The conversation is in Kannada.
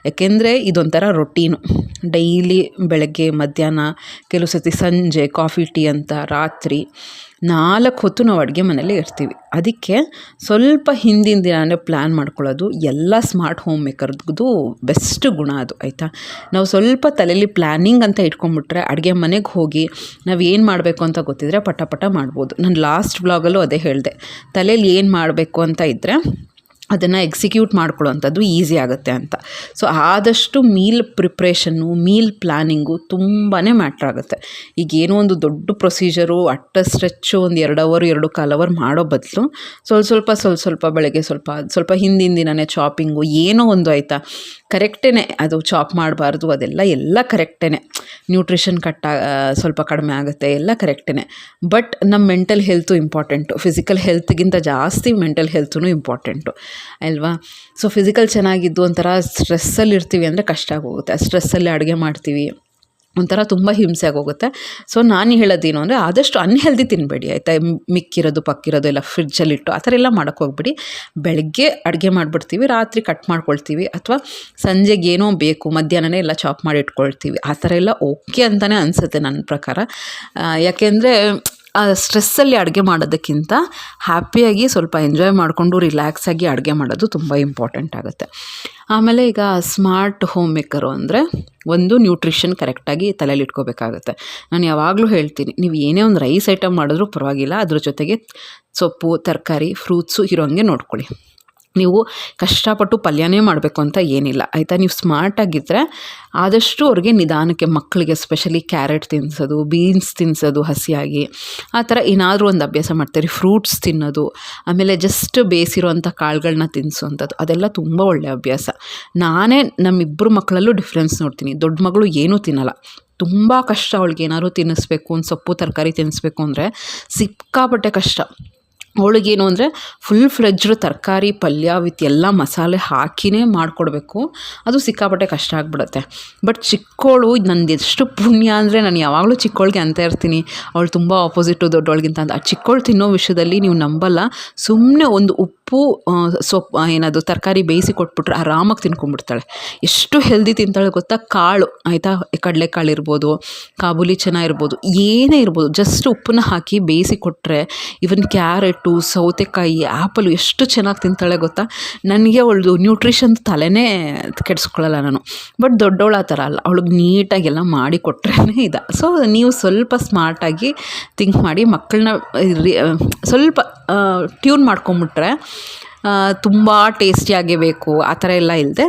ಯಾಕೆಂದರೆ ಇದೊಂಥರ ರೊಟೀನು. ಡೈಲಿ ಬೆಳಗ್ಗೆ, ಮಧ್ಯಾಹ್ನ, ಕೆಲವು ಸತಿ ಸಂಜೆ ಕಾಫಿ ಟೀ ಅಂತ ರಾತ್ರಿ 4 ಹೊತ್ತು ನಾವು ಅಡುಗೆ ಮನೆಯಲ್ಲೇ ಇರ್ತೀವಿ. ಅದಕ್ಕೆ ಸ್ವಲ್ಪ ಹಿಂದಿನ ದಿನವೇ ಪ್ಲ್ಯಾನ್ ಮಾಡ್ಕೊಳ್ಳೋದು ಎಲ್ಲ ಸ್ಮಾರ್ಟ್ ಹೋಮ್ ಮೇಕರ್ದು ಬೆಸ್ಟ್ ಗುಣ ಅದು, ಆಯಿತಾ. ನಾವು ಸ್ವಲ್ಪ ತಲೆಯಲ್ಲಿ ಪ್ಲ್ಯಾನಿಂಗ್ ಅಂತ ಇಟ್ಕೊಂಡ್ಬಿಟ್ರೆ ಅಡುಗೆ ಮನೆಗೆ ಹೋಗಿ ನಾವು ಏನು ಮಾಡಬೇಕು ಅಂತ ಗೊತ್ತಿದ್ರೆ ಪಟ ಮಾಡ್ಬೋದು. ನಾನು ಲಾಸ್ಟ್ ವ್ಲಾಗಲ್ಲೂ ಅದೇ ಹೇಳಿದೆ, ತಲೆಯಲ್ಲಿ ಏನು ಮಾಡಬೇಕು ಅಂತ ಇದ್ದರೆ ಅದನ್ನು ಎಕ್ಸಿಕ್ಯೂಟ್ ಮಾಡ್ಕೊಳ್ಳೋವಂಥದ್ದು ಈಸಿ ಆಗುತ್ತೆ ಅಂತ. ಸೊ ಆದಷ್ಟು ಮೀಲ್ ಪ್ರಿಪ್ರೇಷನ್ನು, ಮೀಲ್ ಪ್ಲ್ಯಾನಿಂಗು ತುಂಬಾ ಮ್ಯಾಟ್ರ್ ಆಗುತ್ತೆ. ಈಗ ಏನೋ ಒಂದು ದೊಡ್ಡ ಪ್ರೊಸೀಜರು ಸ್ಟ್ರೆಚ್ಚು ಒಂದು 2 ಅವರ್ 2.25 ಅವರ್ ಮಾಡೋ ಬದಲು ಸ್ವಲ್ಪ ಬೆಳಗ್ಗೆ ಸ್ವಲ್ಪ ಹಿಂದಿನ ದಿನವೇ ಚಾಪಿಂಗು ಏನೋ ಒಂದು, ಆಯಿತಾ. ಕರೆಕ್ಟೇ, ಅದು ಚಾಪ್ ಮಾಡಬಾರ್ದು, ಎಲ್ಲ ಕರೆಕ್ಟೇ. ನ್ಯೂಟ್ರಿಷನ್ ಸ್ವಲ್ಪ ಕಡಿಮೆ ಆಗುತ್ತೆ, ಎಲ್ಲ ಕರೆಕ್ಟೇ. ಬಟ್ ನಮ್ಮ ಮೆಂಟಲ್ ಹೆಲ್ತು ಇಂಪಾರ್ಟೆಂಟು. ಫಿಸಿಕಲ್ ಹೆಲ್ತ್ಗಿಂತ ಜಾಸ್ತಿ ಮೆಂಟಲ್ ಹೆಲ್ತೂ ಇಂಪಾರ್ಟೆಂಟು ಅಲ್ವಾ. ಸೊ ಫಿಸಿಕಲ್ ಚೆನ್ನಾಗಿದ್ದು ಒಂಥರ ಸ್ಟ್ರೆಸ್ಸಲ್ಲಿ ಇರ್ತೀವಿ ಅಂದರೆ ಕಷ್ಟ ಆಗೋಗುತ್ತೆ. ಆ ಸ್ಟ್ರೆಸ್ಸಲ್ಲಿ ಅಡುಗೆ ಮಾಡ್ತೀವಿ, ಒಂಥರ ತುಂಬ ಹಿಂಸೆ ಆಗೋಗುತ್ತೆ. ಸೊ ನಾನು ಹೇಳೋದೇನು ಅಂದರೆ ಆದಷ್ಟು ಅನ್ಹೆಲ್ದಿ ತಿನ್ನಬೇಡಿ, ಆಯಿತಾ. ಮಿಕ್ಕಿರೋದು ಪಕ್ಕಿರೋದು ಎಲ್ಲ ಫ್ರಿಡ್ಜಲ್ಲಿಟ್ಟು ಆ ಥರ ಎಲ್ಲ ಮಾಡೋಕ್ಕೆ ಹೋಗ್ಬಿಡಿ. ಬೆಳಗ್ಗೆ ಅಡುಗೆ ಮಾಡಿಬಿಡ್ತೀವಿ, ರಾತ್ರಿ ಕಟ್ ಮಾಡ್ಕೊಳ್ತೀವಿ, ಅಥವಾ ಸಂಜೆಗೆ ಏನೋ ಬೇಕು ಮಧ್ಯಾಹ್ನನೇ ಎಲ್ಲ ಚಾಪ್ ಮಾಡಿ ಇಟ್ಕೊಳ್ತೀವಿ. ಆ ಥರ ಎಲ್ಲ ಓಕೆ ಅಂತಲೇ ಅನಿಸುತ್ತೆ ನನ್ನ ಪ್ರಕಾರ. ಯಾಕೆಂದರೆ ಆ ಸ್ಟ್ರೆಸ್ಸಲ್ಲಿ ಅಡುಗೆ ಮಾಡೋದಕ್ಕಿಂತ ಹ್ಯಾಪಿಯಾಗಿ ಸ್ವಲ್ಪ ಎಂಜಾಯ್ ಮಾಡಿಕೊಂಡು ರಿಲ್ಯಾಕ್ಸಾಗಿ ಅಡುಗೆ ಮಾಡೋದು ತುಂಬ ಇಂಪಾರ್ಟೆಂಟ್ ಆಗುತ್ತೆ. ಆಮೇಲೆ ಈಗ ಸ್ಮಾರ್ಟ್ ಹೋಮ್ ಮೇಕರು ಅಂದರೆ ಒಂದು ನ್ಯೂಟ್ರಿಷನ್ ಕರೆಕ್ಟಾಗಿ ತಲೆಯಲ್ಲಿ ಇಟ್ಕೋಬೇಕಾಗುತ್ತೆ. ನಾನು ಯಾವಾಗಲೂ ಹೇಳ್ತೀನಿ, ನೀವು ಏನೇ ಒಂದು ರೈಸ್ ಐಟಮ್ ಮಾಡಿದ್ರೂ ಪರವಾಗಿಲ್ಲ, ಅದ್ರ ಜೊತೆಗೆ ಸೊಪ್ಪು, ತರಕಾರಿ, ಫ್ರೂಟ್ಸು ಇರೋಂಗೆ ನೋಡ್ಕೊಳ್ಳಿ. ನೀವು ಕಷ್ಟಪಟ್ಟು ಪಲ್ಯನೇ ಮಾಡಬೇಕು ಅಂತ ಏನಿಲ್ಲ, ಆಯಿತಾ. ನೀವು ಸ್ಮಾರ್ಟಾಗಿದ್ದರೆ ಆದಷ್ಟು ಅವ್ರಿಗೆ ನಿಧಾನಕ್ಕೆ, ಮಕ್ಕಳಿಗೆ ಸ್ಪೆಷಲಿ ಕ್ಯಾರೆಟ್ ತಿನ್ನಿಸೋದು, ಬೀನ್ಸ್ ತಿನ್ನಿಸೋದು ಹಸಿಯಾಗಿ, ಆ ಥರ ಏನಾದರೂ ಒಂದು ಅಭ್ಯಾಸ ಮಾಡ್ತೀರಿ. ಫ್ರೂಟ್ಸ್ ತಿನ್ನೋದು, ಆಮೇಲೆ ಜಸ್ಟ್ ಬೇಯಿಸಿರೋವಂಥ ಕಾಳುಗಳನ್ನ ತಿನ್ನಿಸೋವಂಥದ್ದು, ಅದೆಲ್ಲ ತುಂಬ ಒಳ್ಳೆಯ ಅಭ್ಯಾಸ. ನಾನೇ ನಮ್ಮಿಬ್ಬರು ಮಕ್ಕಳಲ್ಲೂ ಡಿಫ್ರೆನ್ಸ್ ನೋಡ್ತೀನಿ. ದೊಡ್ಡ ಮಗಳು ಏನೂ ತಿನ್ನಲ್ಲ, ತುಂಬ ಕಷ್ಟ ಅವಳಿಗೆ ಏನಾದ್ರು ತಿನ್ನಿಸ್ಬೇಕು, ಒಂದು ಸೊಪ್ಪು ತರಕಾರಿ ತಿನ್ನಿಸ್ಬೇಕು ಅಂದರೆ ಸಿಕ್ಕಾಪಟ್ಟೆ ಕಷ್ಟ. ಅವಳಿಗೇನು ಅಂದರೆ ಫುಲ್ ಫ್ಲೆಜ್ಡ್ ತರಕಾರಿ ಪಲ್ಯ ವಿತ್ ಎಲ್ಲ ಮಸಾಲೆ ಹಾಕಿಯೇ ಮಾಡಿಕೊಡ್ಬೇಕು, ಅದು ಸಿಕ್ಕಾಪಟ್ಟೆ ಕಷ್ಟ ಆಗಿಬಿಡುತ್ತೆ. ಬಟ್ ಚಿಕ್ಕವಳು, ನಂದು ಎಷ್ಟು ಪುಣ್ಯ ಅಂದರೆ, ನಾನು ಯಾವಾಗಲೂ ಚಿಕ್ಕವಳಿಗೆ ಅಂತ ಇರ್ತೀನಿ, ಅವಳು ತುಂಬ ಆಪೋಸಿಟು ದೊಡ್ಡವಳಿಗಿಂತ ಅಂತ. ಚಿಕ್ಕವಳು ತಿನ್ನೋ ವಿಷಯದಲ್ಲಿ ನೀವು ನಂಬಲ್ಲ, ಸುಮ್ಮನೆ ಒಂದು ಉಪ್ಪು ಸೊಪ್ಪು ಏನದು ತರಕಾರಿ ಬೇಯಿಸಿ ಕೊಟ್ಬಿಟ್ರೆ ಆರಾಮಾಗಿ ತಿನ್ಕೊಂಡ್ಬಿಡ್ತಾಳೆ. ಎಷ್ಟು ಹೆಲ್ದಿ ತಿಂತಾಳೆ ಗೊತ್ತಾ. ಕಾಳು, ಆಯಿತಾ, ಕಡಲೆಕಾಳು ಇರ್ಬೋದು, ಕಾಬೂಲಿ ಚೆನ್ನ ಇರ್ಬೋದು, ಏನೇ ಇರ್ಬೋದು, ಜಸ್ಟ್ ಉಪ್ಪನ್ನ ಹಾಕಿ ಬೇಯಿಸಿ ಕೊಟ್ಟರೆ ಇವನ್ ಕ್ಯಾರೆಟು, ಸೌತೆಕಾಯಿ, ಆ್ಯಪಲು ಎಷ್ಟು ಚೆನ್ನಾಗಿ ತಿಂತಾಳೆ ಗೊತ್ತಾ. ನನಗೆ ಅವಳದು ನ್ಯೂಟ್ರಿಷನ್ ತಲೆನೇ ಕೆಡಿಸ್ಕೊಳ್ಳಲ್ಲ ನಾನು. ಬಟ್ ದೊಡ್ಡವಳು ಆ ಥರ ಅಲ್ಲ, ಅವಳಿಗೆ ನೀಟಾಗೆಲ್ಲ ಮಾಡಿ ಕೊಟ್ರೇ ಇದೆ. ಸೊ ನೀವು ಸ್ವಲ್ಪ ಸ್ಮಾರ್ಟಾಗಿ ಥಿಂಕ್ ಮಾಡಿ ಮಕ್ಕಳನ್ನ ಸ್ವಲ್ಪ ಟ್ಯೂನ್ ಮಾಡ್ಕೊಂಬಿಟ್ರೆ ತುಂಬ ಟೇಸ್ಟಿಯಾಗೇ ಬೇಕು ಆ ಥರ ಎಲ್ಲ ಇಲ್ಲದೆ